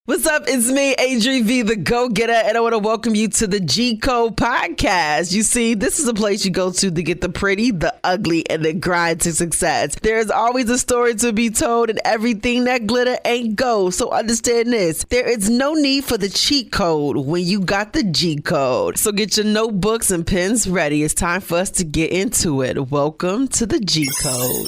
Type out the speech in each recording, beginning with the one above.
What's up? It's me, ADRI.V, the Go-Getter, and I want to welcome you to the G-Code podcast. You see, this is a place you go to get the pretty, the ugly, and the grind to success. There's always a story to be told, and everything that glitter ain't gold. So understand this. There is no need for the cheat code when you got the G-Code. So get your notebooks and pens ready. It's time for us to get into it. Welcome to the G-Code.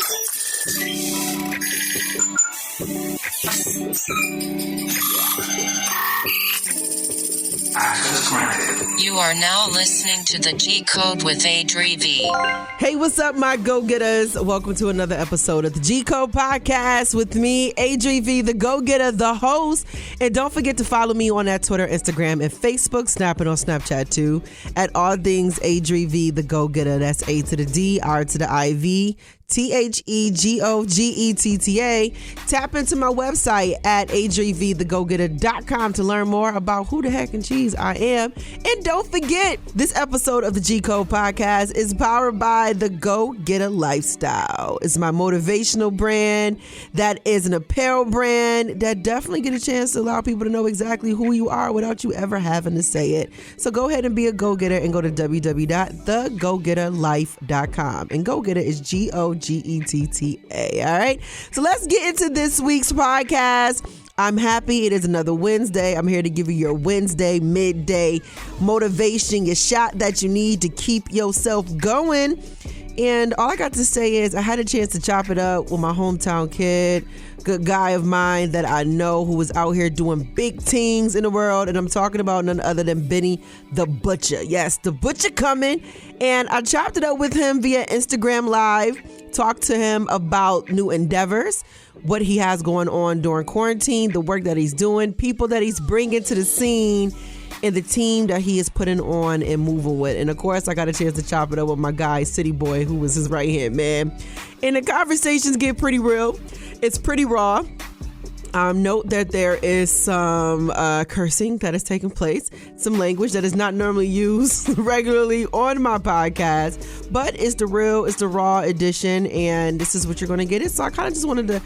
You are now listening to the G-Code with ADRI.V. Hey, what's up, my go-getters? Welcome to another episode of the G-Code podcast with me, ADRI.V, the go-getter, the host. And don't forget to follow me on that Twitter, Instagram, and Facebook, snapping on Snapchat too, at all things ADRI.V, the go-getter. That's A to the D, R to the I-V, TheGoGetta. Tap into my website at ADRIVtheGoGetter.com to learn more about who the heck and cheese I am. And don't forget, this episode of the G-Code podcast is powered by the Go-Getter Lifestyle. It's my motivational brand that is an apparel brand that definitely get a chance to allow people to know exactly who you are without you ever having to say it. So go ahead and be a go-getter and go to www.thegogetterlife.com. And go-getter is G-O-Getta. All right. So let's get into this week's podcast. I'm happy it is another Wednesday. I'm here to give you your Wednesday midday motivation, your shot that you need to keep yourself going. And all I got to say is I had a chance to chop it up with my hometown kid, good guy of mine that I know who is out here doing big things in the world. And I'm talking about none other than Benny the Butcher. Yes, the Butcher coming. And I chopped it up with him via Instagram Live, talked to him about new endeavors, what he has going on during quarantine, the work that he's doing, people that he's bringing to the scene, and the team that he is putting on and moving with. And of course, I got a chance to chop it up with my guy, City Boy, who was his right hand man. And the conversations get pretty real. It's pretty raw. Note that there is some cursing that is taking place, some language that is not normally used regularly on my podcast, but it's the real, it's the raw edition, and this is what you're going to get. So I kind of just wanted to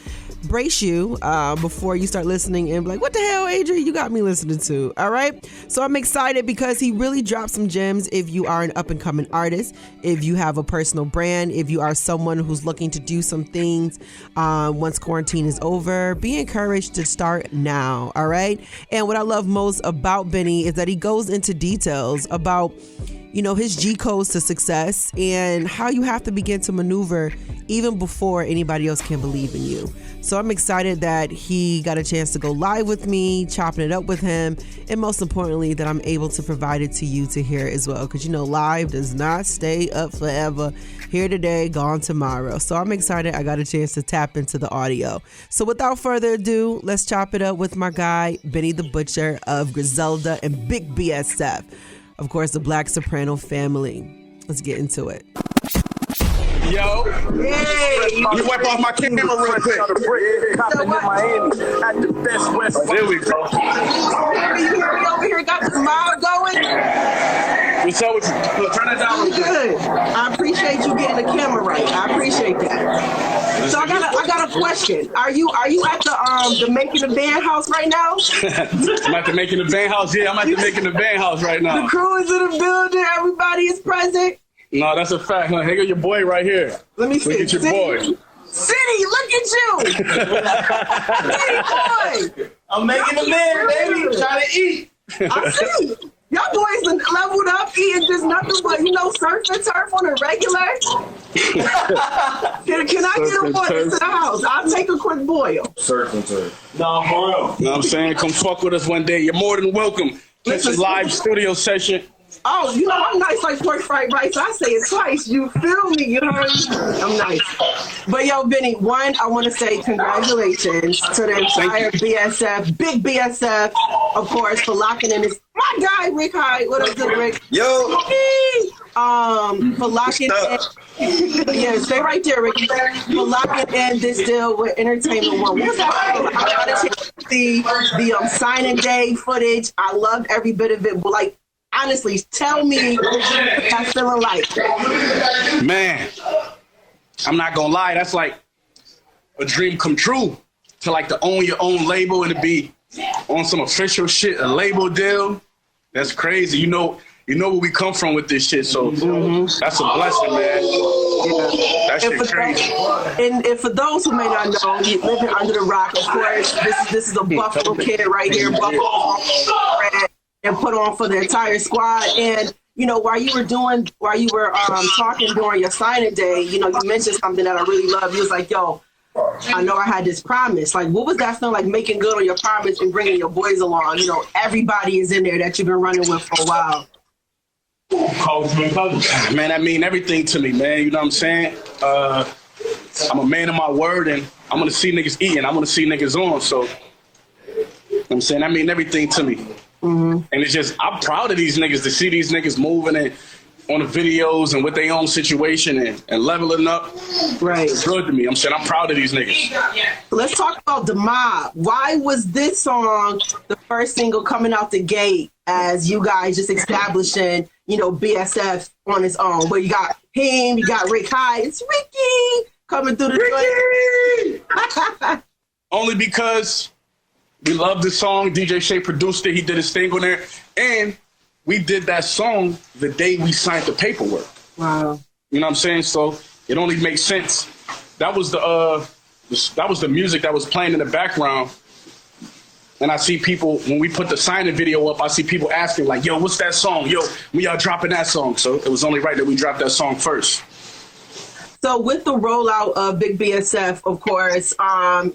brace you before you start listening and be like, what the hell, Adri, you got me listening to? All right. So I'm excited because he really dropped some gems. If you are an up and coming artist, if you have a personal brand, if you are someone who's looking to do some things once quarantine is over, be encouraged to start now. All right. And what I love most about Benny is that he goes into details about, you know, his G codes to success and how you have to begin to maneuver even before anybody else can believe in you. So I'm excited that he got a chance to go live with me, chopping it up with him, and most importantly, that I'm able to provide it to you to hear as well. Because, you know, live does not stay up forever. Here today, gone tomorrow. So I'm excited I got a chance to tap into the audio. So without further ado, let's chop it up with my guy, Benny the Butcher of Griselda and Big BSF. Of course, the Black Soprano family. Let's get into it. Yo, hey, you wipe off my camera real quick. There we go. You hear me over here? Got the smile going? What's up with you? Look, turn that down real quick. Good. I appreciate you getting the camera right. I appreciate that. So I got a question. Are you at the Making the Band house right now? I'm at the Making the Band house. Yeah, I'm at the Making the Band house right now. The crew is in the building. Everybody is present. No, that's a fact. Huh? Here go your boy right here. Let me see. Look at your boy. City, look at you. City boy. I'm making the band, baby. Trying to eat. I see. Y'all boys leveled up, eating just nothing but, you know, surf and turf on a regular. Can I get a boil into the house? I'll take a quick boil. Surf and turf. No, for real. You know what I'm saying? Come fuck with us one day. You're more than welcome. This is live studio session. Oh, you know, I'm nice like pork fried rice. I say it twice. You feel me? You heard me? I'm nice. But yo, Benny, one, I want to say congratulations to the entire BSF, Big BSF, of course, for locking in this. My guy, Ricky Hyde. What up, good Rick? Yo. For locking in. Yeah, stay right there, Ricky. For locking in this deal with Entertainment One. What's that? I got a chance to see the signing day footage. I loved every bit of it. But like, honestly, tell me what that's feeling like. Man, I'm not gonna lie, that's like a dream come true to like to own your own label and to be on some official shit, a label deal. That's crazy. You know where we come from with this shit. So that's a blessing, man. That shit crazy. And for those who may not know, he's living under the rock. Of course, this is a Buffalo kid right here. Buffalo and put on for the entire squad. And while you were talking during your signing day, you mentioned something that I really love. You was like, yo, I know I had this promise. Like, what was that feeling like, making good on your promise and bringing your boys along? Everybody is in there that you've been running with for a while. Man, that mean everything to me, man. You know what I'm saying? I'm a man of my word, and I'm going to see niggas eating. I'm going to see niggas on. So, you know what I'm saying? That mean everything to me. And it's just, I'm proud of these niggas, to see these niggas moving and on the videos and with their own situation and leveling up. Right. It's good to me. I'm saying I'm proud of these niggas. Let's talk about The Mob. Why was this song the first single coming out the gate as you guys just establishing, BSF on its own? Where you got Heem, you got Rick Hyde. It's Ricky coming through the joint. Only because we love this song. DJ Shay produced it. He did his thing on there. And we did that song the day we signed the paperwork. Wow. You know what I'm saying? So it only makes sense. That was the music that was playing in the background. And I see people, when we put the signing video up, I see people asking like, yo, what's that song? Yo, we are dropping that song. So it was only right that we dropped that song first. So with the rollout of Big BSF, of course,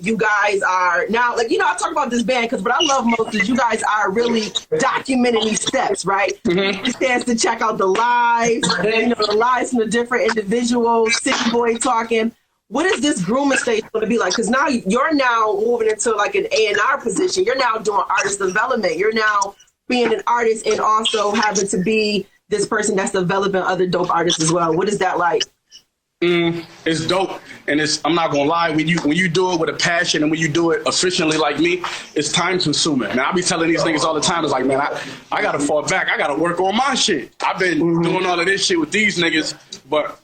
you guys are now, I talk about this band because what I love most is you guys are really documenting these steps, right? Mm-hmm. It stands to check out the lives, the lives from the different individuals, City Boy talking. What is this grooming stage going to be like? Because now you're moving into like an A&R position. You're now doing artist development. You're now being an artist and also having to be this person that's developing other dope artists as well. What is that like? It's dope, and I'm not gonna lie, when you do it with a passion and when you do it efficiently like me, it's time consuming. And I be telling these niggas all the time, it's like, man, I gotta fall back, I gotta work on my shit. I've been doing all of this shit with these niggas, but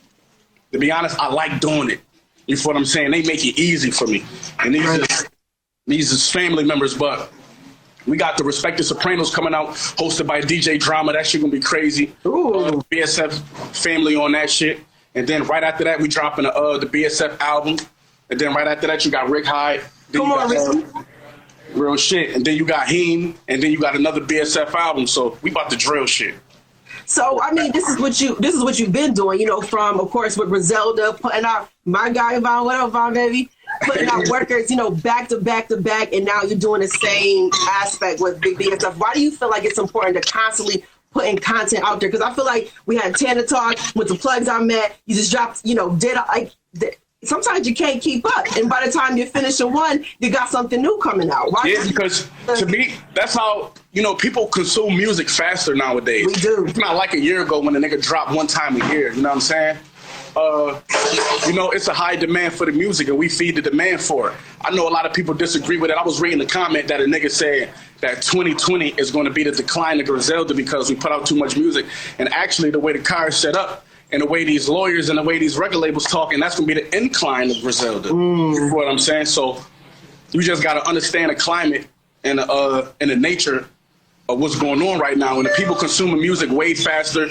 to be honest, I like doing it. You feel what I'm saying? They make it easy for me. And these is family members, but we got the Respected Sopranos coming out, hosted by DJ Drama. That shit gonna be crazy. BSF family on that shit. And then right after that, we dropping the BSF album. And then right after that, you got Rick Hyde. Then Come on, Ricky. Real shit. And then you got Heem. And then you got another BSF album. So we about to drill shit. So I mean, this is what you've been doing. From, of course, with Griselda, putting out my guy Von, what up, Von baby, putting out workers, back to back to back, and now you're doing the same aspect with Big BSF. Why do you feel like it's important to constantly putting content out there? Because I feel like we had Tana Talk with the plugs I met. You just dropped, sometimes you can't keep up. And by the time you're finishing one, you got something new coming out. Why? Yeah, because to me, that's how, people consume music faster nowadays. We do. It's not like a year ago when a nigga dropped one time a year. You know what I'm saying? It's a high demand for the music, and we feed the demand for it. I know a lot of people disagree with it. I was reading the comment that a nigga said that 2020 is going to be the decline of Griselda because we put out too much music. And actually, the way the car is set up and the way these lawyers and the way these record labels talking, that's going to be the incline of Griselda. You know what I'm saying? So you just got to understand the climate and the nature of what's going on right now. And the people consuming music way faster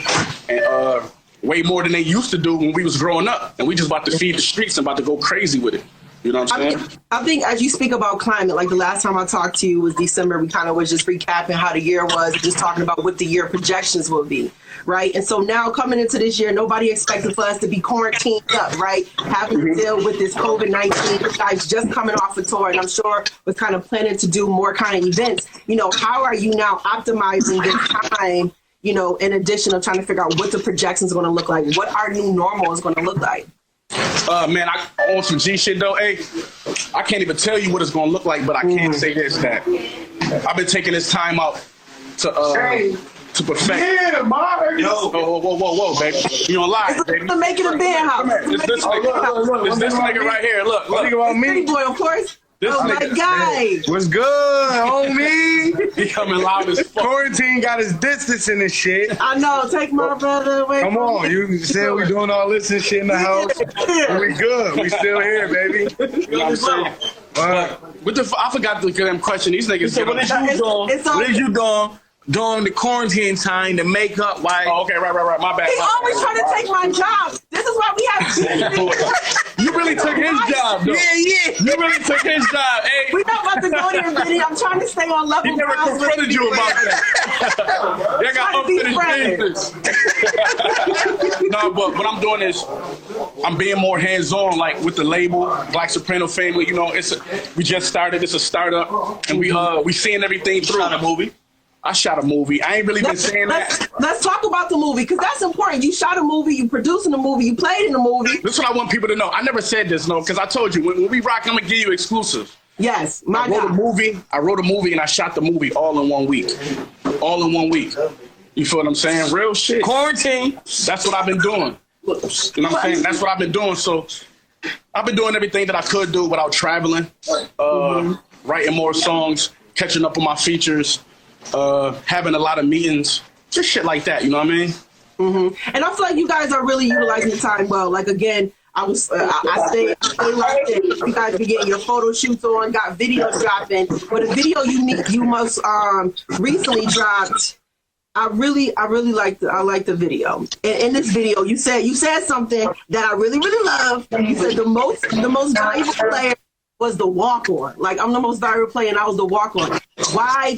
and way more than they used to do when we was growing up. And we just about to feed the streets and about to go crazy with it. You know what I'm saying? I think as you speak about climate, like the last time I talked to you was December, we kind of was just recapping how the year was, just talking about what the year projections will be, right? And so now coming into this year, nobody expected for us to be quarantined up, right? Having to deal with this COVID-19, you guys just coming off a tour, and I'm sure we're kind of planning to do more kind of events. How are you now optimizing this time, in addition of trying to figure out what the projections are going to look like, what our new normal is going to look like? Man, I on some G shit though. Hey, I can't even tell you what it's gonna look like, but I can say this: that I've been taking this time out to perfect. Yeah, Mark. Yo, whoa, baby, you don't lie, baby. To make it a band house. It's this nigga. It's this nigga right here. Look. Think about me, boy, of course. This my nigga, guy. What's good, homie? He coming loud as fuck. Quarantine got his distance in this shit. I know. Take my brother away. Come on, you said we doing all this and shit in the house. We good. We still here, baby. You know what I'm saying? I forgot the damn question. These niggas. So what did you doing? What did you doing during the quarantine time? The makeup, why? Oh, okay, right. My bad. He always trying to take my job. This is why we have. You really took his job, though. Yeah. You really took his job. Hey, We're not about to go there, Vinny. I'm trying to stay on level. he never ground. confronted you about that. They got unfinished business. No, but what I'm doing is I'm being more hands-on, like with the label, Black Soprano Family. You know, we just started. It's a startup, and we seeing everything through. Shot a movie? I shot a movie. I ain't really been saying that. Let's talk about the movie, because that's important. You shot a movie, you produced in the movie, you played in the movie. This is what I want people to know. I never said this, no, because I told you, when we rock, I'm going to give you exclusives. Yes, I wrote a movie, and I shot the movie all in 1 week. All in 1 week. You feel what I'm saying? Real shit. Quarantine. That's what I've been doing. You know what I'm saying? That's what I've been doing. So I've been doing everything that I could do without traveling, writing more songs, catching up on my features, having a lot of meetings, just shit like that. You know what I mean? Mm-hmm. And I feel like you guys are really utilizing the time well. Like, again, I stay locked in. You guys be getting your photo shoots on, got videos dropping. But a video you most recently dropped, I really like the video. And in this video, you said something that I really love. You said the most valuable player was the walk-on. Like, I'm the most valuable player, and I was the walk-on. Why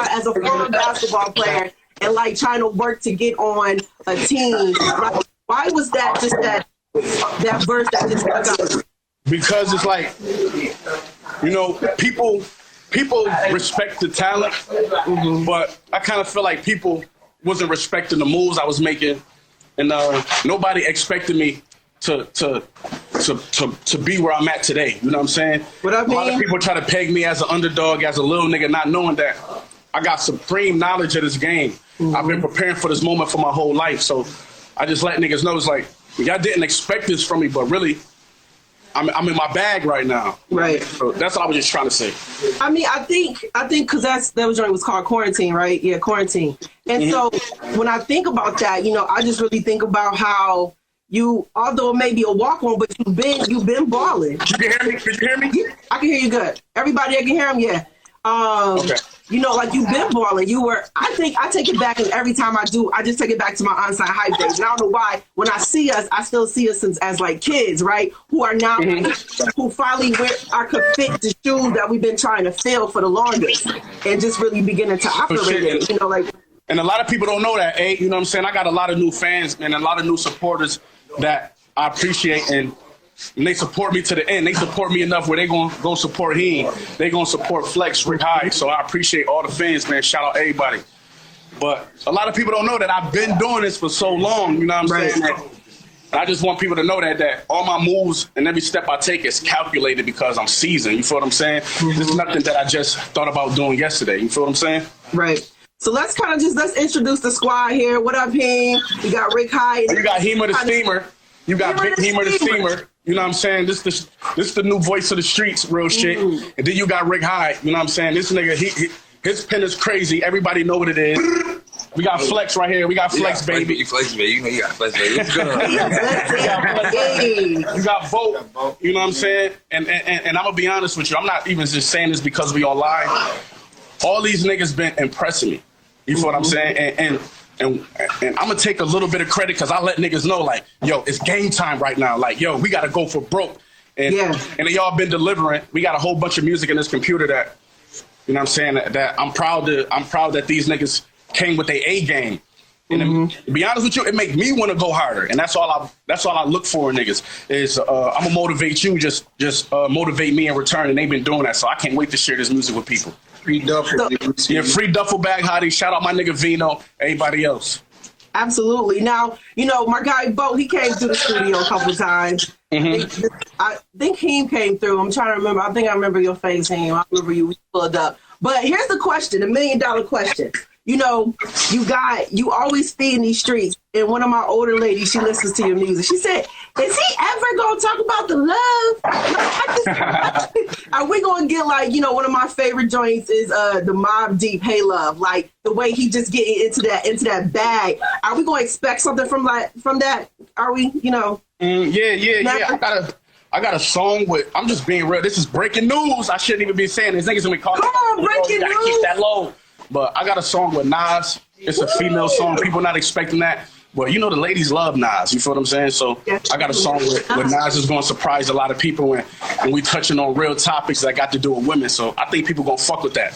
as a former basketball player and like trying to work to get on a team, like, why was that just that verse that just stuck out? Because it's like, you know, people respect the talent, but I kind of feel like people wasn't respecting the moves I was making, and nobody expected me to be where I'm at today. You know what I'm saying? What I mean? A lot of people try to peg me as an underdog, as a little nigga, not knowing that I got supreme knowledge of this game. I've been preparing for this moment for my whole life. So I just let niggas know, it's like, y'all didn't expect this from me, but really, I'm in my bag right now. Right. So that's what I was just trying to say. I mean, I think because that was called Quarantine, right? Yeah, Quarantine. And so when I think about that, you know, I just really think about how you, although it may be a walk-on, but you've been balling. You can hear me? Could you hear me? I can hear you good. Everybody, I can hear him. Yeah. Okay. You know, like, you've been balling. I take it back, and every time I do, I just take it back to my onside hype days. And I don't know why. When I see us, I still see us as like kids, right? Who are now, who finally could fit the shoes that we've been trying to fill for the longest, and just really beginning to operate it. You know, like. And a lot of people don't know that, you know what I'm saying? I got a lot of new fans and a lot of new supporters that I appreciate, and they support me to the end. They support me enough where they gonna go support Heem. They gonna support Flex, Ricky Hyde. So I appreciate all the fans, man. Shout out everybody. But a lot of people don't know that I've been doing this for so long. You know what I'm saying? And I just want people to know that all my moves and every step I take is calculated because I'm seasoned. You feel what I'm saying? This is nothing that I just thought about doing yesterday. You feel what I'm saying? Right. So let's introduce the squad here. What up, Heem? We got Rick Hyde. You got Heem the Steamer. You got Big Heem the Steamer. You know what I'm saying? This the new voice of the streets, real shit. And then you got Rick Hyde. You know what I'm saying? This nigga, his pen is crazy. Everybody know what it is. We got Flex right here. We got Flex, baby. Flex, baby. You know you got Flex, baby. What's good on You got Vote. You know what I'm saying? And I'm gonna be honest with you. I'm not even just saying this because we online. All these niggas been impressing me. You feel what I'm saying? And I'm gonna take a little bit of credit because I let niggas know, like, yo, it's game time right now. Like, yo, we gotta go for broke. And y'all been delivering. We got a whole bunch of music in this computer that, you know what I'm saying, that I'm proud that these niggas came with their A game. And to be honest with you, it make me want to go harder. And that's all I look for in niggas is I'm gonna motivate you, just motivate me in return. And they've been doing that. So I can't wait to share this music with people. Free duffel. Yeah, free duffel bag, hottie. Shout out my nigga Vino, everybody else. Absolutely. Now, you know, my guy Bo, he came to the studio a couple times. I think Heem came through. I'm trying to remember. I think I remember your face, Heem. I remember you pulled up. But here's the question, $1 million question. You know, you always feed in these streets. And one of my older ladies, she listens to your music. She said, is he ever going to talk about the love? Are we going to get, like, you know, one of my favorite joints is the Mobb Deep Hey Love. Like, the way he just getting into that bag. Are we going to expect something from that? Are we, you know? Yeah. I got a song with, I'm just being real. This is breaking news. I shouldn't even be saying this. Niggas gonna be calling. Come on, breaking news. Keep that low. But I got a song with Nas. It's a female song. People not expecting that. But you know the ladies love Nas. You feel what I'm saying? So I got a song with Nas is going to surprise a lot of people. And we touching on real topics that got to do with women. So I think people going to fuck with that.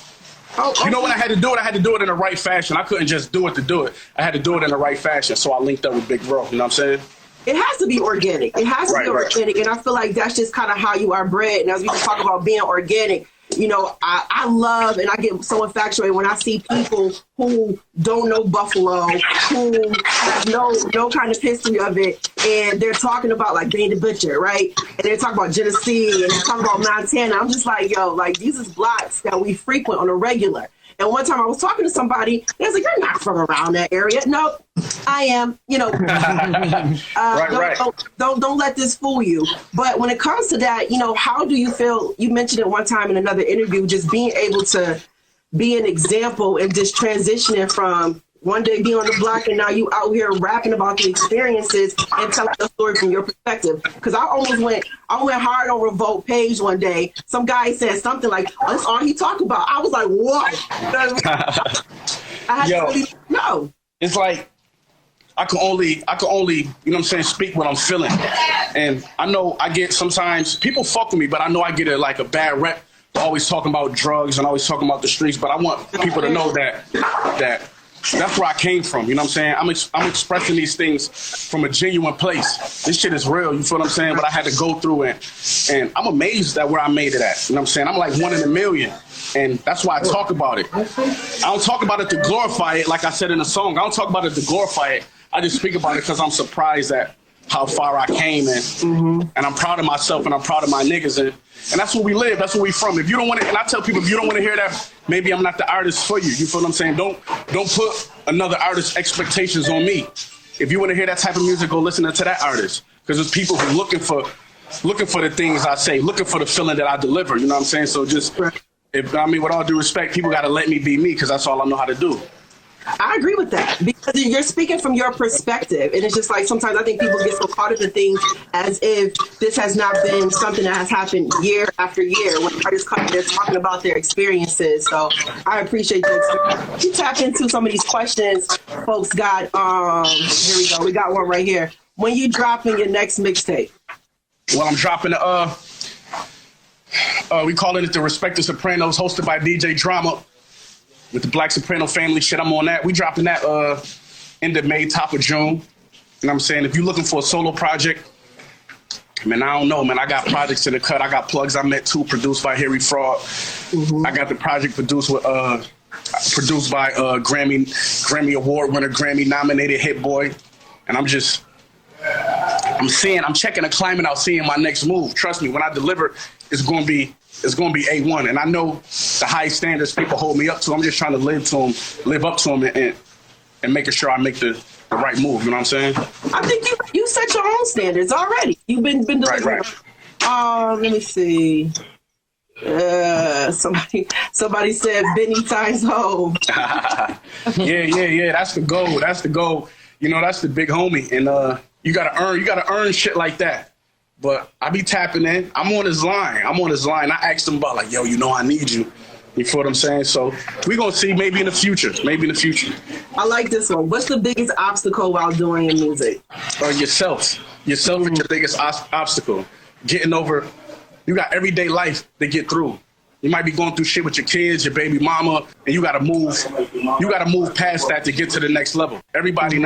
You know when I had to do it? I had to do it in the right fashion. I couldn't just do it to do it. I had to do it in the right fashion. So I linked up with Big Bro. You know what I'm saying? It has to be organic. It has to be organic. And I feel like that's just kind of how you are bred. And as we talk about being organic, you know, I love and I get so infatuated when I see people who don't know Buffalo, who have no kind of history of it, and they're talking about like Benny the Butcher, right? And they're talking about Genesee and they're talking about Montana. I'm just like, yo, like these is blocks that we frequent on a regular. And one time I was talking to somebody, they was like, "You're not from around that area." No, I am. You know, don't let this fool you. But when it comes to that, you know, how do you feel? You mentioned it one time in another interview, just being able to be an example and just transitioning from one day being on the block and now you out here rapping about the experiences and telling the story from your perspective. Because I went hard on Revolt page one day. Some guy said something like, "Oh, that's all he talked about." I was like, what? I had to really know. It's like I can only, you know what I'm saying, speak what I'm feeling. And I know I get sometimes people fuck with me, but I know I get a bad rep always talking about drugs and always talking about the streets. But I want people to know that that's where I came from. You know what I'm saying? I'm expressing these things from a genuine place. This shit is real. You feel what I'm saying? But I had to go through it. And I'm amazed at where I made it at. You know what I'm saying? I'm like 1 in a million. And that's why I talk about it. I don't talk about it to glorify it like I said in the song. I don't talk about it to glorify it. I just speak about it because I'm surprised at how far I came. And I'm proud of myself and I'm proud of my niggas. And that's where we live. That's where we from. If you don't want to, and I tell people, if you don't want to hear that, maybe I'm not the artist for you. You feel what I'm saying? Don't put another artist's expectations on me. If you want to hear that type of music, go listen to that artist. Because there's people who looking for the things I say, looking for the feeling that I deliver. You know what I'm saying? So just, with all due respect, people got to let me be me because that's all I know how to do. I agree with that because you're speaking from your perspective. And it's just like sometimes I think people get so caught into things as if this has not been something that has happened year after year when artists come, they're talking about their experiences. So I appreciate this. You tap into some of these questions folks got. Here we go. We got one right here. When you dropping your next mixtape? Well, I'm dropping we calling it the Respect the Sopranos, hosted by DJ Drama. With the Black Soprano family shit, I'm on that. We dropping that end of May, top of June. You know what I'm saying? If you're looking for a solo project, man, I don't know, man. I got projects in the cut. I got plugs I met too, produced by Harry Fraud. I got the project produced by Grammy Award winner, Grammy nominated Hit Boy. And I'm checking the climate out, seeing my next move. Trust me, when I deliver, it's gonna be A1. And I know the high standards people hold me up to. I'm just trying to live up to them and making sure I make the right move. You know what I'm saying? I think you set your own standards already. You've been delivering. Right. Let me see. Somebody said Benny times home. Yeah. That's the goal. That's the goal. You know, that's the big homie. And you gotta earn shit like that. But I be tapping in. I'm on his line. I asked him about, like, yo, you know I need you. You feel what I'm saying? So we going to see maybe in the future. I like this one. What's the biggest obstacle while doing your music? Yourself. Yourself is your biggest obstacle. Getting over, you got everyday life to get through. You might be going through shit with your kids, your baby mama, and you got to move past that to get to the next level. Everybody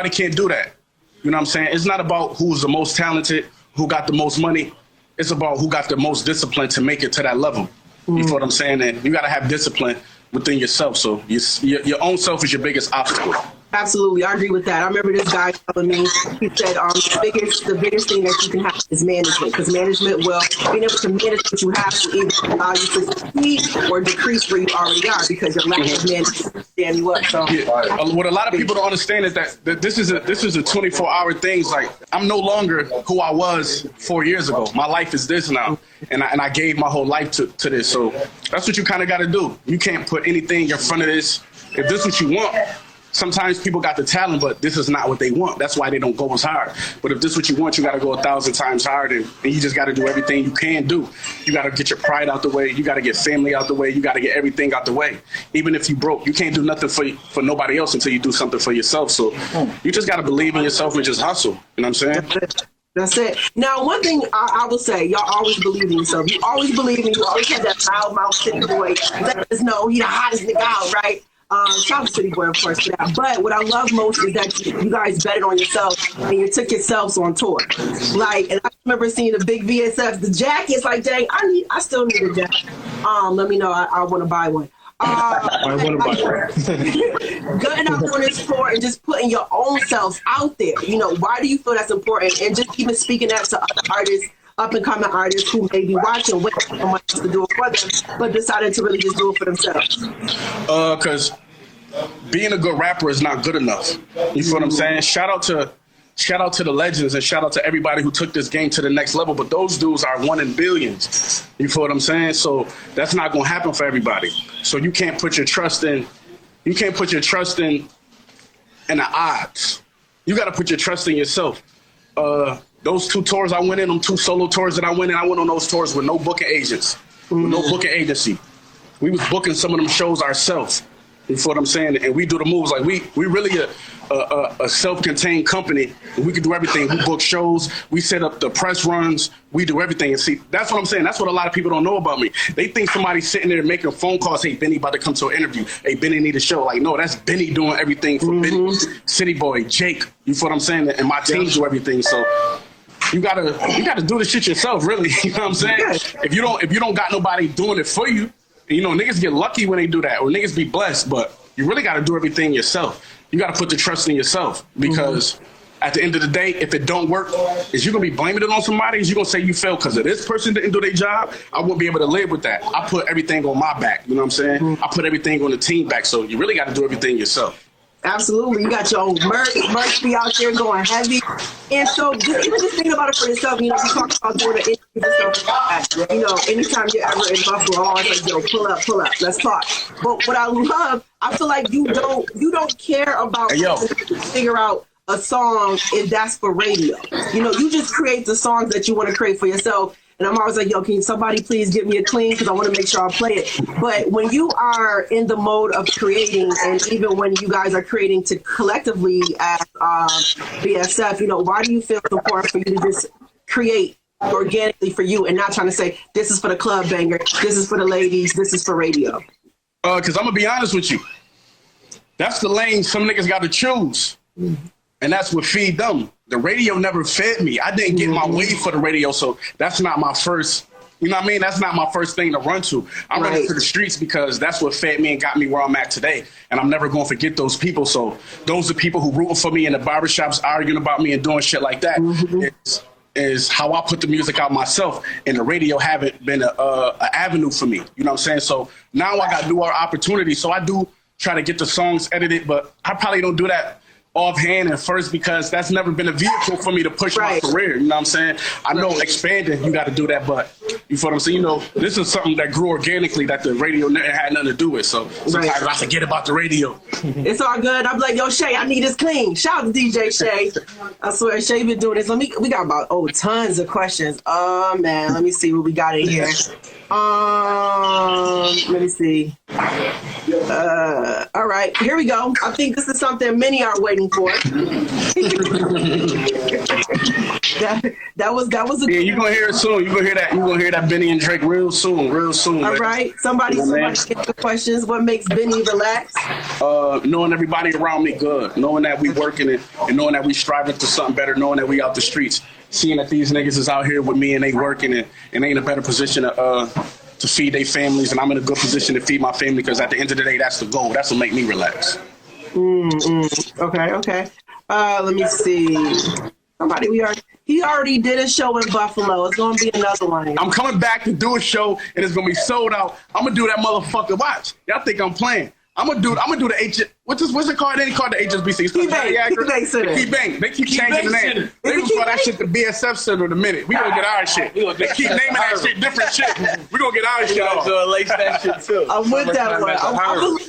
can't do that. You know what I'm saying? It's not about who's the most talented, who got the most money. It's about who got the most discipline to make it to that level. You feel what I'm saying? And you got to have discipline within yourself. So your own self is your biggest obstacle. Absolutely. I agree with that. I remember this guy telling me, he said the biggest thing that you can have is management, because management will, being able to manage what you have to either allow you to succeed or decrease where you already are because your lack of management stand you up. So what a lot of people don't understand is that this is a 24-hour thing. It's like, I'm no longer who I was 4 years ago. My life is this now. And I gave my whole life to this. So that's what you kind of got to do. You can't put anything in front of this. If this is what you want, sometimes people got the talent, but this is not what they want. That's why they don't go as hard. But if this is what you want, you got to go 1,000 times harder, and you just got to do everything you can do. You got to get your pride out the way. You got to get family out the way. You got to get everything out the way. Even if you broke, you can't do nothing for nobody else until you do something for yourself. So you just got to believe in yourself and just hustle. You know what I'm saying? That's it. Now, one thing I will say, y'all always believe in yourself. You always believe in you. Always have that loud mouth city boy. Let us know he the hottest nigga out, right? Shout out to City Boy, of course, for that. But what I love most is that you guys betted on yourself and you took yourselves on tour. Like, and I remember seeing the big VSF, the jackets. Like, dang, I still need a jacket. Let me know. I want to buy one. I want to buy one. Getting out on this tour and just putting your own selves out there. You know, why do you feel that's important? And just even speaking that to other artists, up and coming artists who may be watching, waiting for someone else to do it for them, but decided to really just do it for themselves. Because being a good rapper is not good enough. You feel what I'm saying? Shout out to the legends and shout out to everybody who took this game to the next level. But those dudes are one in billions. You feel what I'm saying? So that's not gonna happen for everybody. So you can't put your trust in. You can't put your trust in the odds. You got to put your trust in yourself. Those 2 tours I went in, them 2 solo tours that I went in, I went on those tours with no booking agents, with no booking agency. We was booking some of them shows ourselves. You feel what I'm saying? And we do the moves. Like we really a self-contained company. We can do everything. We book shows. We set up the press runs. We do everything. And see, that's what I'm saying. That's what a lot of people don't know about me. They think somebody's sitting there making phone calls. Hey, Benny about to come to an interview. Hey, Benny need a show. Like, no, that's Benny doing everything for Benny, City Boy, Jake. You feel what I'm saying? And my team do everything. So you gotta do the shit yourself, really. You know what I'm saying? If you don't got nobody doing it for you, you know, niggas get lucky when they do that, or niggas be blessed, but you really got to do everything yourself. You got to put the trust in yourself, because at the end of the day, if it don't work, is you going to be blaming it on somebody? Is you going to say you failed because of this person didn't do their job? I wouldn't be able to live with that. I put everything on my back. You know what I'm saying? I put everything on the team back. So you really got to do everything yourself. Absolutely. You got your own merch be out there going heavy. And so just thinking about it for yourself, you know, you talk about doing the interviews and stuff like that. You know, anytime you're ever in Buffalo, I'm always like, yo, pull up, let's talk. But what I love, I feel like you don't care about figure out a song if that's for radio. You know, you just create the songs that you want to create for yourself. And I'm always like, yo, can somebody please give me a clean, because I want to make sure I play it. But when you are in the mode of creating, and even when you guys are creating to collectively as BSF, you know, why do you feel it's important for you to just create organically for you and not trying to say, this is for the club banger, this is for the ladies, this is for radio? Because I'm going to be honest with you. That's the lane some niggas got to choose. And that's what feed them. The radio never fed me. I didn't get my wave for the radio, so that's not my first, you know what I mean? That's not my first thing to run to. I'm running to the streets because that's what fed me and got me where I'm at today. And I'm never going to forget those people. So those are people who rooting for me in the barbershops, arguing about me and doing shit like that. Is how I put the music out myself. And the radio haven't been an avenue for me. You know what I'm saying? So now I got newer opportunities. So I do try to get the songs edited, but I probably don't do that offhand and first, because that's never been a vehicle for me to push my career. You know what I'm saying? I know expanding, you got to do that, but you feel what I'm saying? You know, this is something that grew organically that the radio had nothing to do with. So sometimes I forget about the radio. It's all good. I'm like, yo, Shay, I need this clean. Shout out to DJ Shay. I swear, Shay been doing this. We got about tons of questions. Man, let me see what we got in here. Let me see. All right, here we go. I think this is something many are waiting for. that was a good. Yeah, you're gonna hear it soon. You're gonna hear that Benny and Drake real soon. All right. Somebody get the questions. What makes Benny relax? Knowing everybody around me good, knowing that we working it, and knowing that we striving for something better, knowing that we out the streets, seeing that these niggas is out here with me and they working it, and they in a better position to feed their families, and I'm in a good position to feed my family, because at the end of the day, that's the goal. That's what make me relax. Okay. Let me see. He already did a show in Buffalo. It's gonna be another one. I'm coming back to do a show, and it's gonna be sold out. I'm gonna do that motherfucker. Watch. Y'all think I'm playing? I'm gonna do the H. What's it called? They called the HSBC. It's Key Bank Center. Key Bank. They keep changing the name. They gonna call that shit the BSF Center in a minute. We gonna get our shit. They keep naming that shit different shit. We gonna get our shit off. So lace that shit too. I'm with that one.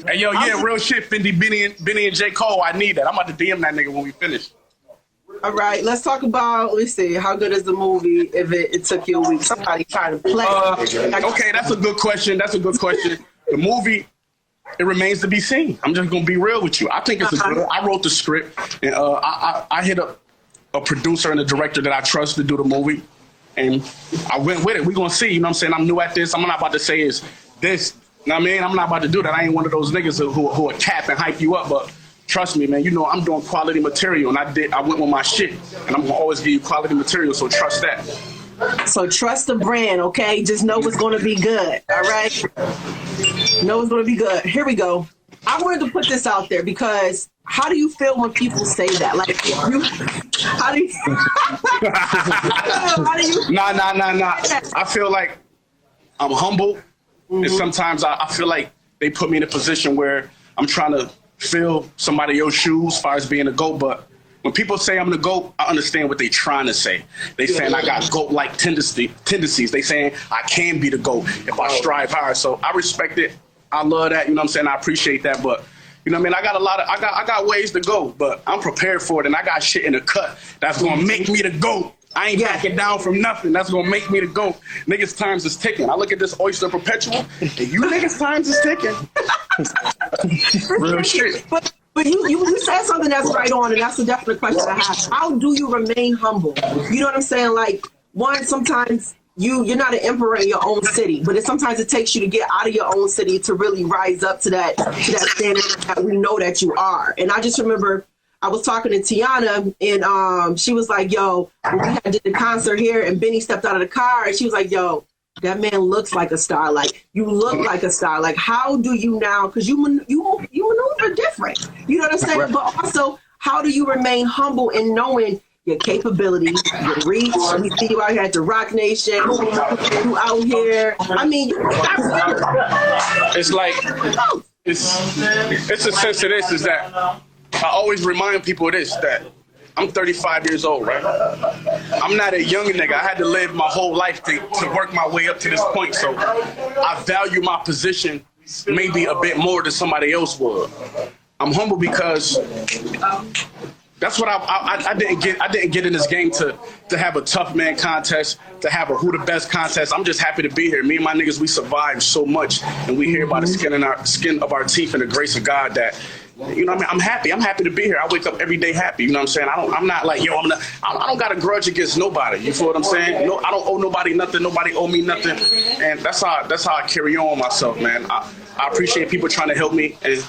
Hey yo, yeah, real shit. Fendi, Benny, and J. Cole. I need that. I'm about to DM that nigga when we finish. All right, let's talk about. Let's see. How good is the movie? If it took you a week, somebody trying to play. Okay, that's a good question. The movie. It remains to be seen. I'm just gonna be real with you. I think it's good. I wrote the script, and I hit up a producer and a director that I trust to do the movie, and I went with it. We gonna see. You know what I'm saying? I'm new at this. I'm not about to say is this. You know what I mean? I'm not about to do that. I ain't one of those niggas who are cap and hype you up. But trust me, man. You know I'm doing quality material, and I went with my shit, and I'm gonna always give you quality material. So trust that. So trust the brand, okay? Just know it's going to be good, all right? Know it's going to be good. Here we go. I wanted to put this out there because how do you feel when people say that? Like, how do you? Nah. I feel like I'm humble, and sometimes I feel like they put me in a position where I'm trying to fill somebody else's shoes as far as being a GOAT, but when people say I'm the GOAT, I understand what they're trying to say. They saying I got GOAT-like tendencies. They saying I can be the GOAT if I strive hard. So I respect it. I love that. You know what I'm saying? I appreciate that. But you know what I mean? I got ways to go, but I'm prepared for it, and I got shit in the cut that's gonna make me the GOAT. I ain't backing down from nothing. That's gonna make me the GOAT. Niggas' times is ticking. I look at this Oyster Perpetual, and you niggas' times is ticking. Real shit. But you said something that's right on, and that's a definite question I have. How do you remain humble? You know what I'm saying? Like, one, sometimes you're not an emperor in your own city, but sometimes it takes you to get out of your own city to really rise up to that standard that we know that you are. And I just remember I was talking to Tiana, and she was like, yo, when we did the concert here, and Benny stepped out of the car, and she was like, yo, that man looks like a star. Like, you look like a star. Like, how do you now? Because you maneuver different. You know what I'm saying? Right. But also, how do you remain humble in knowing your capabilities, your reach? We see you out here at the Rock Nation. You out here. I mean, it's like it's a sense of this is that I always remind people of this, that I'm 35 years old, right? I'm not a young nigga. I had to live my whole life to work my way up to this point. So I value my position maybe a bit more than somebody else would. I'm humble because that's what I didn't get in this game to have a tough man contest, to have a who the best contest. I'm just happy to be here. Me and my niggas, we survived so much, and we here by the skin of our teeth and the grace of God that. You know what I mean? I'm happy to be here. I wake up every day happy. You know what I'm saying? I'm not like, yo, I don't got a grudge against nobody. You feel what I'm saying? No, I don't owe nobody nothing. Nobody owe me nothing. And that's how I carry on myself, man. I appreciate people trying to help me, and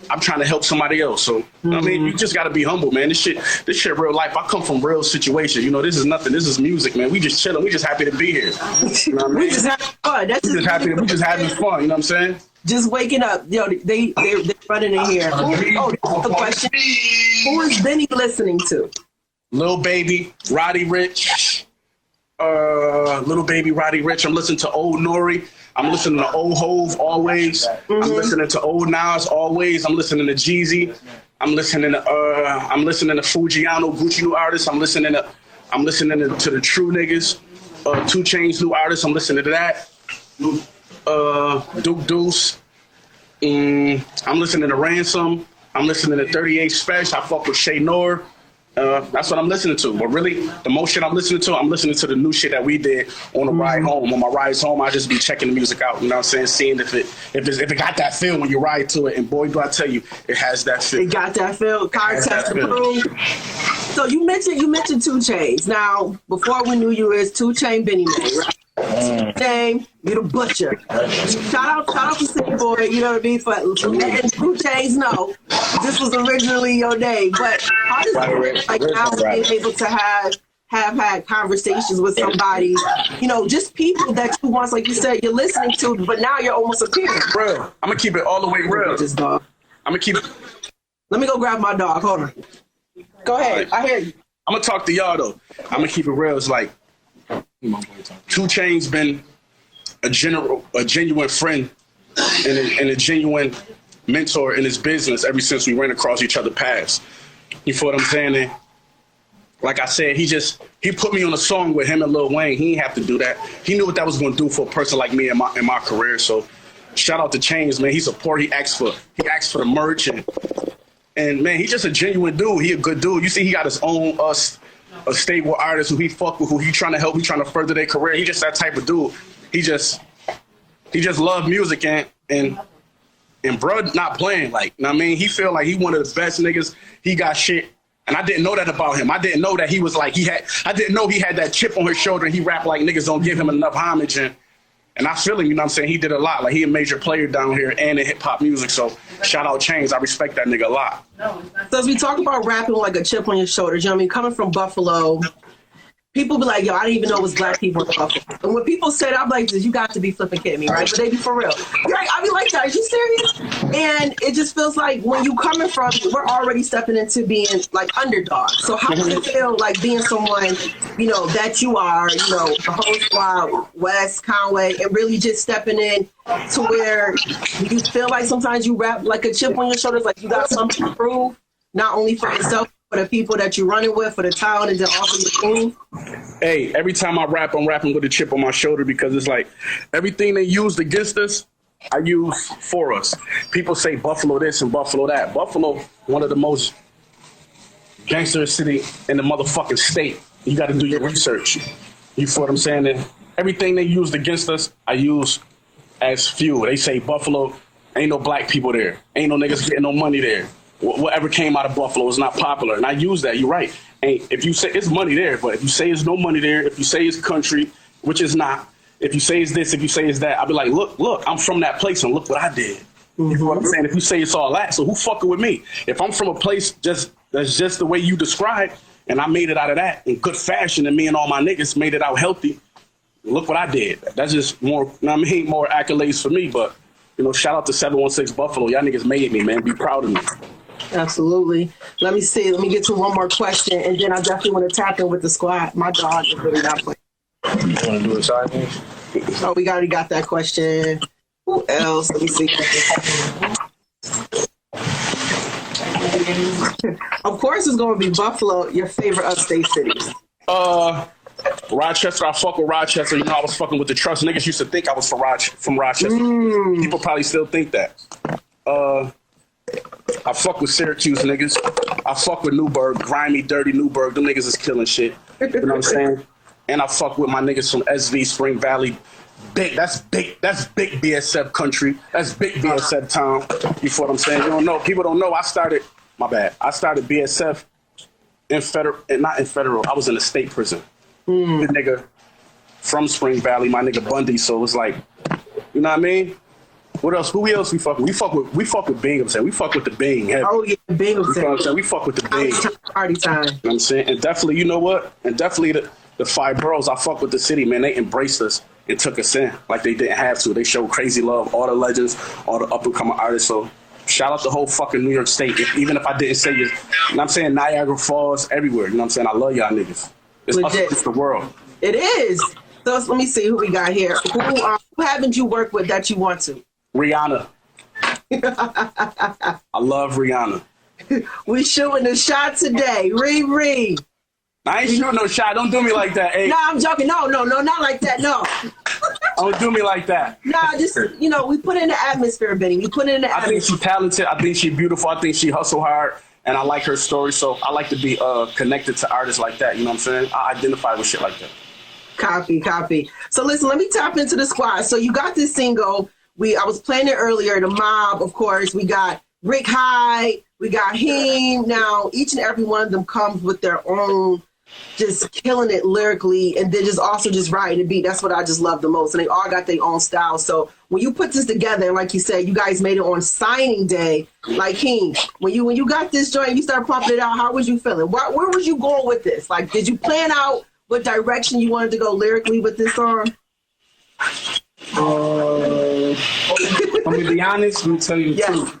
I'm trying to help somebody else. So, I mean, you just got to be humble, man. This shit real life. I come from real situations. You know, this is nothing. This is music, man. We just chilling. We just happy to be here. You know what I mean? We just having fun. We just having fun. You know what I'm saying? Just waking up. Yo, they're running in here. Oh, that's the question. Who is Benny listening to? Lil Baby, Roddy Ricch. Lil Baby, Roddy Ricch. I'm listening to Old Nori. I'm listening to Old Hove always. I'm listening to Old Nas always. I'm listening to Jeezy. I'm listening to Fujiano, Gucci new artists. I'm listening to the True Niggas, 2 Chainz new artists. I'm listening to that. Duke Deuce. I'm listening to Ransom. I'm listening to 38 Special. I fuck with Shay Noor. That's what I'm listening to. But really, the most shit I'm listening to the new shit that we did on the ride home. On my rides home, I just be checking the music out. You know what I'm saying? Seeing if it got that feel when you ride to it. And boy, do I tell you, it has that feel. It got that feel. Car test approved. So you mentioned 2 Chainz. Now, before we knew you as 2 Chainz Benny Man, right? Name, you the butcher. Shout out to City Boy, you know what I mean, for letting 2 Chainz know this was originally your name. But how does it like now being able to have had conversations with somebody, you know, just people that you once, like you said, you're listening to, but now you're almost appearing. Real. I'm gonna keep it all the way real. This dog. I'm gonna keep it. Let me go grab my dog. Hold on. Go ahead. I hear you. I'm gonna talk to y'all though. I'm gonna keep it real. It's like 2 Chainz been a genuine friend and a genuine mentor in his business ever since we ran across each other paths. You feel what I'm saying? And like I said, he put me on a song with him and Lil Wayne. He didn't have to do that. He knew what that was going to do for a person like me in my career. So shout out to Chains, man. He asked for the merch and man, he's just a genuine dude. He a good dude. You see, he got his own a stable artist who he fuck with, who he trying to help, he trying to further their career. He just that type of dude. He just love music and bruh not playing. Like, you know what I mean? He feel like he one of the best niggas. He got shit. And I didn't know that about him. I didn't know that he was like, I didn't know he had that chip on his shoulder and he rapped like niggas don't give him enough homage. And I feel him, you know what I'm saying? He did a lot. Like, he a major player down here and in hip-hop music. So shout out Chains. I respect that nigga a lot. So as we talk about rapping like a chip on your shoulder, you know what I mean? Coming from Buffalo, people be like, yo, I didn't even know it was black people in Buffalo. And when people say that, I'm like, you got to be flipping kidding me, right? But they be for real. You're like, I be like, that. Are you serious? And it just feels like when you coming from, we're already stepping into being like underdogs. So how does it feel like being someone, you know, that you are, you know, the whole squad, West, Conway, and really just stepping in to where you feel like sometimes you rap like a chip on your shoulders, like you got something to prove, not only for yourself, for the people that you're running with, for the town, and then also your team? Hey, every time I rap, I'm rapping with a chip on my shoulder because it's like everything they used against us, I use for us. People say Buffalo this and Buffalo that. Buffalo, one of the most gangster city in the motherfucking state. You got to do your research. You feel what I'm saying? And everything they used against us, I use as fuel. They say Buffalo, ain't no black people there. Ain't no niggas getting no money there. Whatever came out of Buffalo is not popular. And I use that. You're right. And if you say it's money there, but if you say it's no money there, if you say it's country, which is not, if you say it's this, if you say it's that, I'll be like, look, I'm from that place and look what I did. You know what I'm saying? If you say it's all that, so who fucking with me? If I'm from a place that's just the way you described, and I made it out of that in good fashion, and me and all my niggas made it out healthy, look what I did. That's just more, you know what I mean, more accolades for me. But, you know, shout out to 716 Buffalo. Y'all niggas made me, man. Be proud of me. Absolutely. Let me see. Let me get to one more question, and then I definitely want to tap in with the squad. My dog is really not playing. You want to do a side piece? Oh, we already got that question. Who else? Let me see. Of course, it's going to be Buffalo, your favorite upstate cities. Rochester, I fuck with Rochester. You know, I was fucking with the Trust. Niggas used to think I was from Rochester. People probably still think that. I fuck with Syracuse niggas. I fuck with Newburgh, grimy, dirty Newburgh. Them niggas is killing shit. You know what I'm saying? And I fuck with my niggas from SV, Spring Valley. That's big BSF country. That's big BSF town. You feel what I'm saying? You don't know. People don't know. I started BSF not in federal. I was in a state prison. The nigga from Spring Valley, my nigga Bundy. So it was like, you know what I mean? What else? Who else we fuck with? We fuck with Binghamton. We fuck with the Bing. Heavy. Oh yeah, Binghamton. We fuck with the Bing. Party time. You know what I'm saying? And definitely, you know what? And definitely the 5 boroughs, I fuck with the city, man. They embraced us and took us in like they didn't have to. They showed crazy love, all the legends, all the up-and-coming artists. So shout out the whole fucking New York State. Even if I didn't say it, you know what I'm saying? Niagara Falls, everywhere. You know what I'm saying? I love y'all niggas. It's us against the world. It is. So let me see who we got here. Who haven't you worked with that you want to? Rihanna. I love Rihanna. We shooting a shot today. Riri. I ain't shooting no shot. Don't do me like that. Hey. No, I'm joking. No, not like that. No. Don't do me like that. Nah, just, you know, we put in the atmosphere, Benny. We put in the atmosphere. I think she's talented. I think she's beautiful. I think she hustle hard. And I like her story. So I like to be connected to artists like that. You know what I'm saying? I identify with shit like that. Copy. So listen, let me tap into the squad. So you got this single. I was playing it earlier. The Mob, of course. We got Ricky Hyde. We got Heem. Now, each and every one of them comes with their own, just killing it lyrically, and then just also just riding the beat. That's what I just love the most. And they all got their own style. So when you put this together, and like you said, you guys made it on signing day. Like Heem, when you got this joint, you started pumping it out. How was you feeling? Where was you going with this? Like, did you plan out what direction you wanted to go lyrically with this song? I'm gonna be honest. I'm gonna tell you the truth.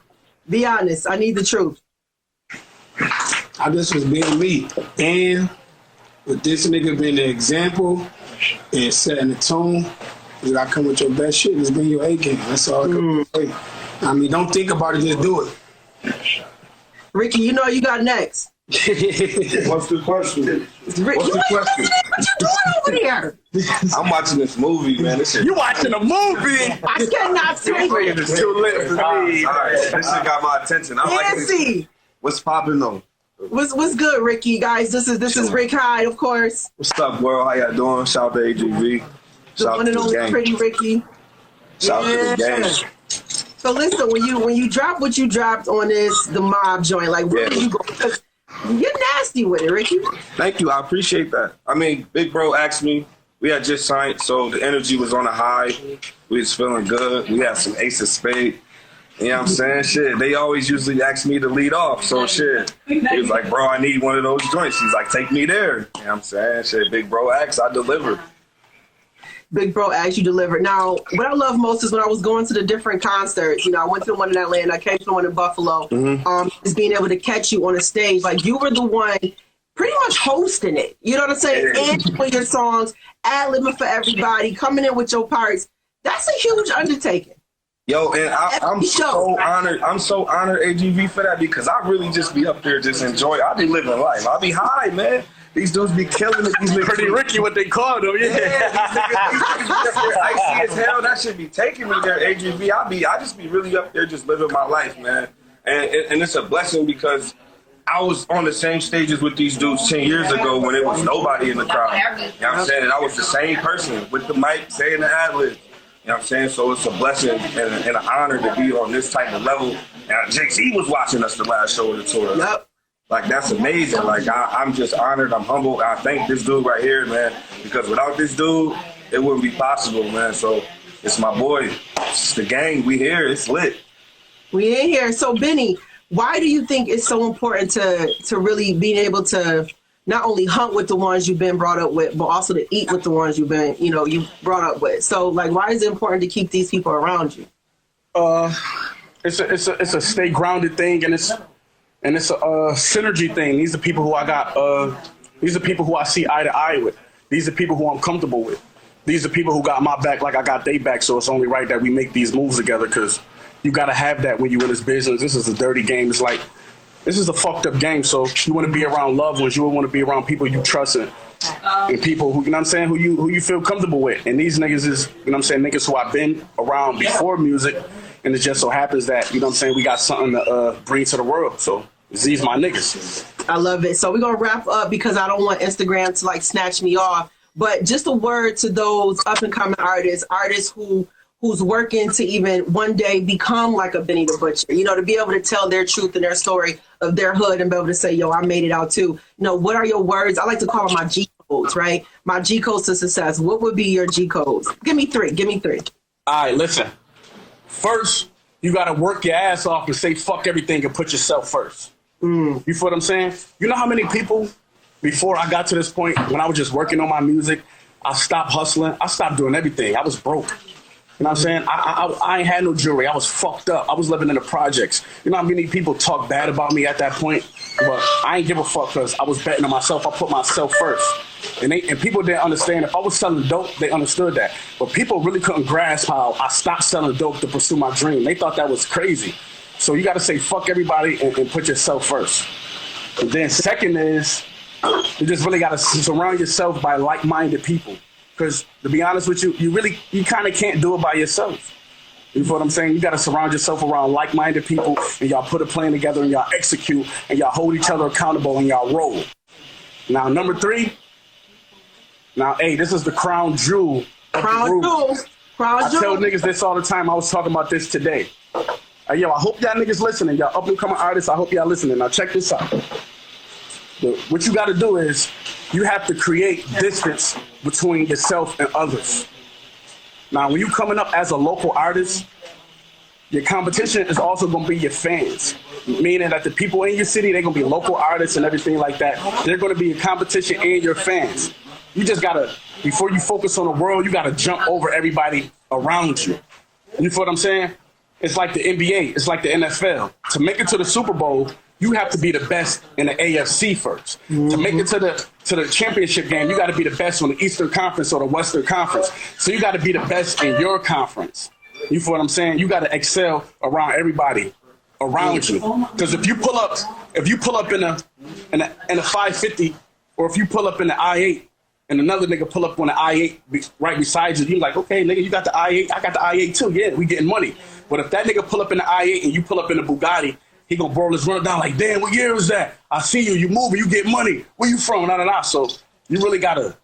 Be honest. I need the truth. I just was being me, and with this nigga being the example and setting the tone, that I come with your best shit. It's been your A game. That's all I can say. I mean, don't think about it, just do it. Ricky, you know you got next. What's the question? What's the question? What you doing over there? I'm watching this movie, man. You watching a movie? I cannot see. It's too lit for me. All right, this shit got my attention. I'm like, Nancy. what's popping though? What's good, Ricky? Guys, this is Ricky Hyde, of course. What's up, world? How y'all doing? Shout out to ADRI.V. The one and only Pretty Ricky. Shout out to the gang. So listen, when you drop what you dropped on the mob joint, like where did you go? Because you're nasty with it, Ricky. Thank you. I appreciate that. I mean, Big Bro asked me. We had just signed, so the energy was on a high. We was feeling good. We had some ace of spade. You know what I'm saying? Shit, they always usually ask me to lead off. So shit, he was like, bro, I need one of those joints. He's like, take me there. You know what I'm saying? Shit, Big Bro asked, I delivered. Big Bro asked, you delivered. Now, what I love most is when I was going to the different concerts. You know, I went to the one in Atlanta, I came to the one in Buffalo. Is being able to catch you on a stage. Like, you were the one pretty much hosting it. You know what I'm saying? And doing your songs, ad-libbing for everybody, coming in with your parts. That's a huge undertaking. Yo, and I'm so honored. I'm so honored, ADRI.V, for that, because I really just be up there just enjoy. I be living life. I be high, man. These dudes be killing it. These niggas Pretty Ricky, what they called him. Yeah, these niggas icy as hell. That shit be taking me there, ADRI.V. I just be really up there just living my life, man. And it's a blessing because I was on the same stages with these dudes 10 years ago when it was nobody in the crowd. You know what I'm saying? And I was the same person with the mic saying the ad-libs. You know what I'm saying? So it's a blessing and an honor to be on this type of level. And JC was watching us the last show of the tour. Yep. Like, that's amazing. Like, I'm just honored. I'm humbled. I thank this dude right here, man, because without this dude, it wouldn't be possible, man. So it's my boy. It's the gang. We here. It's lit. We in here. So, Benny, why do you think it's so important to really being able to not only hunt with the ones you've been brought up with, but also to eat with the ones you brought up with? So, like, why is it important to keep these people around you? It's a stay grounded thing, and it's a synergy thing. These are people who I got. These are people who I see eye to eye with. These are people who I'm comfortable with. These are people who got my back like I got their back. So it's only right that we make these moves together, because you got to have that when you're in this business. This is a dirty game. It's like, this is a fucked up game. So you want to be around loved ones. You want to be around people you trust and people who, you know what I'm saying, who you feel comfortable with. And these niggas is, you know what I'm saying, niggas who I've been around before music. And it just so happens that, you know what I'm saying, we got something to bring to the world. So these my niggas. I love it. So we're going to wrap up because I don't want Instagram to, like, snatch me off. But just a word to those up-and-coming artists who's working to even one day become like a Benny the Butcher, you know, to be able to tell their truth and their story of their hood and be able to say, yo, I made it out too. You know, what are your words? I like to call them my G codes, right? My G codes to success. What would be your G codes? Give me three. All right, listen. First, you got to work your ass off and say fuck everything and put yourself first. You feel what I'm saying? You know how many people, before I got to this point, when I was just working on my music, I stopped hustling. I stopped doing everything. I was broke. You know what I'm saying? I ain't had no jewelry. I was fucked up. I was living in the projects. You know how many people talk bad about me at that point? But I ain't give a fuck because I was betting on myself. I put myself first. And people didn't understand. If I was selling dope, they understood that. But people really couldn't grasp how I stopped selling dope to pursue my dream. They thought that was crazy. So you got to say fuck everybody and put yourself first. And then second is, you just really got to surround yourself by like-minded people. Because to be honest with you, you kind of can't do it by yourself. You feel what I'm saying? You got to surround yourself around like-minded people, and y'all put a plan together, and y'all execute, and y'all hold each other accountable, and y'all roll. Now, number three. Now, hey, this is the crown jewel. Crown jewel. I tell niggas this all the time. I was talking about this today. Yo, I hope y'all niggas listening. Y'all up-and-coming artists, I hope y'all listening. Now, check this out. What you got to do is you have to create distance between yourself and others. Now, when you coming up as a local artist, your competition is also going to be your fans, meaning that the people in your city, they're going to be local artists and everything like that. They're going to be a competition and your fans. You just got to, before you focus on the world, you got to jump over everybody around you. You feel what I'm saying? It's like the NBA. It's like the NFL. To make it to the Super Bowl, you have to be the best in the AFC first. To make it to the championship game, you got to be the best on the Eastern Conference or the Western Conference. So you got to be the best in your conference. You feel what I'm saying? You got to excel around everybody around you. Because if you pull up in a 550, or if you pull up in the I-8 and another nigga pull up on the I-8 right beside you, you're like, okay, nigga, you got the I-8, I got the I-8 too. Yeah, we getting money. But if that nigga pull up in the I-8 and you pull up in the Bugatti, he gonna roll his runner down like, damn, what year is that? I see you, you moving, you get money. Where you from? Nah, nah, nah. So you really gotta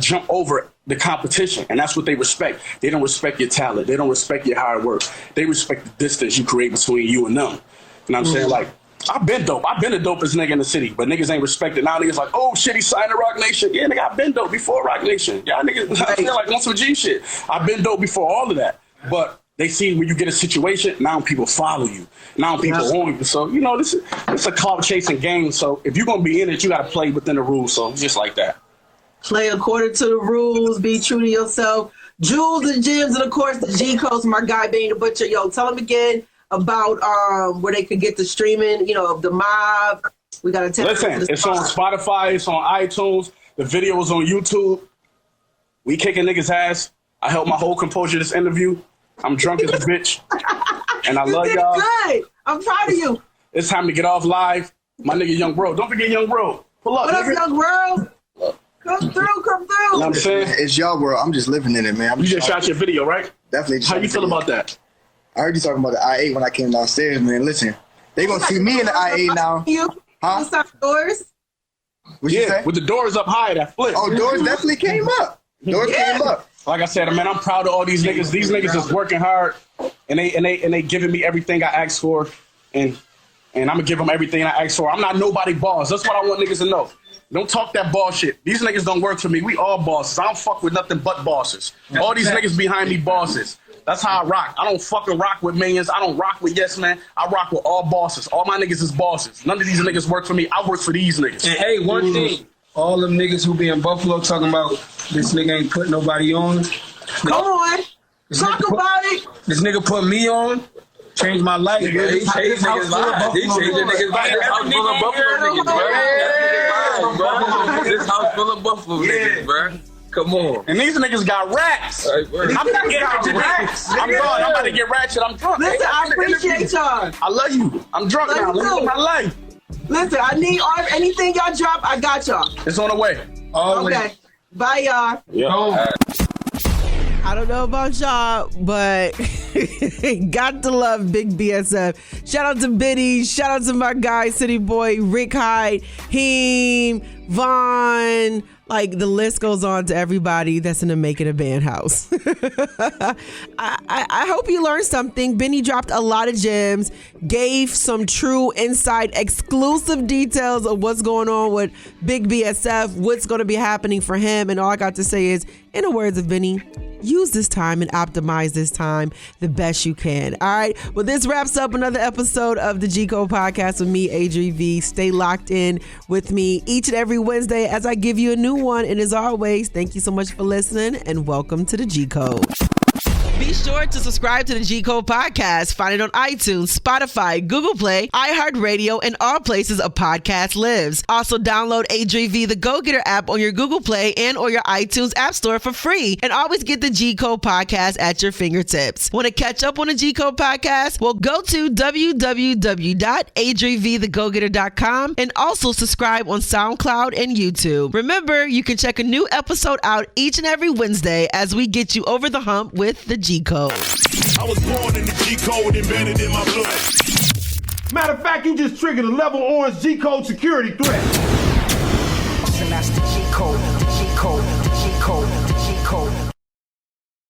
jump over the competition, and that's what they respect. They don't respect your talent. They don't respect your hard work. They respect the distance you create between you and them. You know what I'm saying? Like, I've been dope. I've been the dopest nigga in the city, but niggas ain't respected. Now niggas like, oh shit, he signed to Rock Nation. Yeah, nigga, I've been dope before Rock Nation. Y'all niggas, I feel like on some G shit. I've been dope before all of that. But they see when you get a situation, now people follow you. Now people own you. So, you know, this is a clout chasing game. So if you're gonna be in it, you gotta play within the rules. So just like that. Play according to the rules. Be true to yourself. Jewels and gems, and of course the G codes. My guy Benny the Butcher. Yo, tell them again about where they could get the streaming. You know, of the mob. We gotta tell. Listen, it's on Spotify. It's on iTunes. The video is on YouTube. We kicking niggas' ass. I held my whole composure this interview. I'm drunk as a bitch, and I love y'all. Good. I'm proud of you. It's time to get off live. My nigga Young Bro. Don't forget Young Bro. Pull up, what nigga. up, Young Bro? Come through. You know what I'm saying? It's y'all world. I'm just living in it, man. You just shot your video, right? Definitely. How you feel about that? I heard you talking about the I-8 when I came downstairs, man. Listen, they gonna see me in the I-8 now. Huh? Doors? What you say? With the doors up high, that flip. Oh, doors definitely came up. Doors came up. Like I said, man, I'm proud of all these niggas. These niggas is working hard, and they giving me everything I asked for, and I'm gonna give them everything I asked for. I'm not nobody boss. That's what I want niggas to know. Don't talk that bullshit. These niggas don't work for me. We all bosses. I don't fuck with nothing but bosses. All these niggas behind me bosses. That's how I rock. I don't fucking rock with millions. I don't rock with yes man. I rock with all bosses. All my niggas is bosses. None of these niggas work for me. I work for these niggas. And hey, one thing. All them niggas who be in Buffalo talking about this nigga ain't put nobody on. Come on. Talk about it. This nigga put me on. Changed my life. He changed niggas' lives. He changed niggas' lives. This house full of Buffalo niggas, bro. This house full of Buffalo niggas, bro. Come on. And these niggas got racks. I'm not getting racks. I'm about to get ratchet. I'm drunk. Listen, I appreciate y'all. I love you. I'm drunk now. Living my life. Listen, I need anything y'all drop, I got y'all. It's on the way. Okay. Bye, y'all. Yeah. I don't know about y'all, but got to love Big BSF. Shout out to Biddy. Shout out to my guy, City Boy, Rick Hyde, Heem, Vaughn. Like, the list goes on to everybody that's in the Making a Band house. I hope you learned something. Benny dropped a lot of gems, gave some true inside exclusive details of what's going on with Big BSF, what's going to be happening for him. And all I got to say is, in the words of Benny, use this time and optimize this time the best you can. All right. Well, this wraps up another episode of the G Code Podcast with me, ADRI.V. Stay locked in with me each and every Wednesday as I give you a new one. And as always, thank you so much for listening and welcome to the G Code. Be sure to subscribe to the G Code Podcast. Find it on iTunes, Spotify, Google Play, iHeartRadio, and all places a podcast lives. Also, download ADRI.V, the Go-Getter app on your Google Play and or your iTunes App Store for free. And always get the G Code Podcast at your fingertips. Want to catch up on the G Code Podcast? Well, go to www.ADRIVthegogetter.com and also subscribe on Soundcloud and YouTube. Remember, you can check a new episode out each and every Wednesday as we get you over the hump with the G Code. I was born in the G Code, embedded in my blood. Matter of fact, you just triggered a level orange G Code security threat.